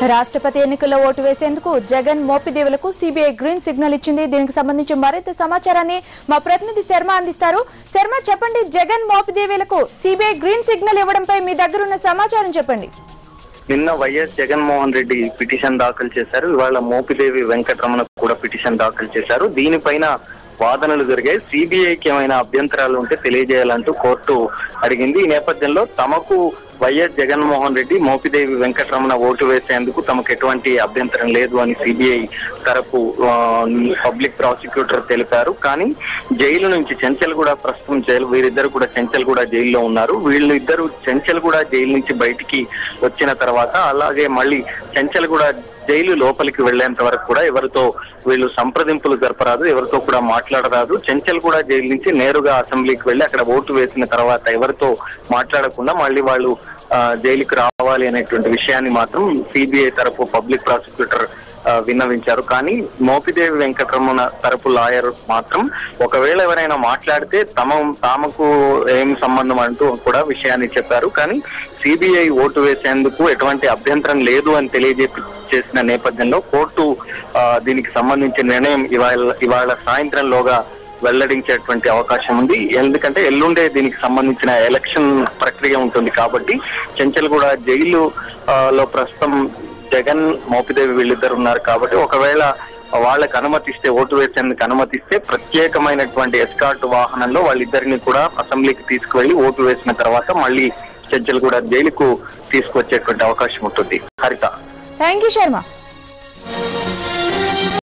రాష్ట్రపతి ఎన్నికల్లో ఓటు వేసేందుకు జగన్ మోపిదేవులకు సిబిఐ గ్రీన్ సిగ్నల్ ఇచ్చింది. దీనికి సంబంధించి మరింత సమాచారాన్ని మా ప్రతినిధి శర్మ అందిస్తారు. శర్మ, చెప్పండి, జగన్ మోపిదేవులకు సిబిఐ గ్రీన్ సిగ్నల్ ఇవ్వడంపై మీ దగ్గర ఉన్న సమాచారం చెప్పండి. నిన్న వైఎస్ జగన్మోహన్ రెడ్డి పిటిషన్ దాఖలు చేశారు. ఇవాళ మోపిదేవి వెంకటరమణ కూడా పిటిషన్ దాఖలు చేశారు. దీనిపైన వాదనలు జరిగాయి. సిబిఐకి ఏమైనా అభ్యంతరాలు ఉంటే తెలియజేయాలంటూ కోర్టు అడిగింది. ఈ నేపథ్యంలో తమకు వైఎస్ జగన్మోహన్ రెడ్డి మోపిదేవి వెంకటరమణ ఓటు వేసేందుకు తమకు ఎటువంటి అభ్యంతరం లేదు అని సిబిఐ తరపు పబ్లిక్ ప్రాసిక్యూటర్ తెలిపారు. కానీ జైలు నుంచి చెంచల్గూడ ప్రస్తుతం వీరిద్దరు కూడా చెంచల్గూడ జైల్లో ఉన్నారు. వీళ్ళిద్దరు చెంచల్గూడ జైలు నుంచి బయటికి వచ్చిన తర్వాత అలాగే మళ్ళీ చెంచల్గూడ జైలు లోపలికి వెళ్లేంత వరకు కూడా ఎవరితో వీళ్ళు సంప్రదింపులు జరపరాదు, ఎవరితో కూడా మాట్లాడరాదు. చెంచల్గూడ జైలు నుంచి నేరుగా అసెంబ్లీకి వెళ్లి అక్కడ ఓటు వేసిన తర్వాత ఎవరితో మాట్లాడకుండా మళ్ళీ వాళ్ళు జైలుకి రావాలి అనేటువంటి విషయాన్ని మాత్రం సిబిఐ తరపు పబ్లిక్ ప్రాసిక్యూటర్ విన్నవించారు. కానీ మోపిదేవి వెంకటరమణ తరపు లాయర్ మాత్రం ఒకవేళ ఎవరైనా మాట్లాడితే తమకు ఏం సంబంధం అంటూ కూడా విషయాన్ని చెప్పారు. కానీ సిబిఐ ఓటు వేసేందుకు ఎటువంటి అభ్యంతరం లేదు అని చేసిన నేపథ్యంలో కోర్టు దీనికి సంబంధించిన నిర్ణయం ఇవాళ సాయంత్రంలోగా వెల్లడించేటువంటి అవకాశం ఉంది. ఎందుకంటే ఎల్లుండే దీనికి సంబంధించిన ఎలక్షన్ ప్రక్రియ ఉంటుంది కాబట్టి చెంచల్గూడ జైలు లో ప్రస్తుతం జగన్ మోపిదేవి వీళ్ళిద్దరు ఉన్నారు కాబట్టి ఒకవేళ వాళ్ళకి అనుమతిస్తే, ఓటు వేసేందుకు అనుమతిస్తే ప్రత్యేకమైనటువంటి ఎస్కార్ట్ వాహనంలో వాళ్ళిద్దరిని కూడా అసెంబ్లీకి తీసుకువెళ్లి ఓటు వేసిన తర్వాత మళ్ళీ చెంచల్గూడ జైలుకు తీసుకొచ్చేటువంటి అవకాశం ఉంటుంది. హరిత. Thank you Sharma.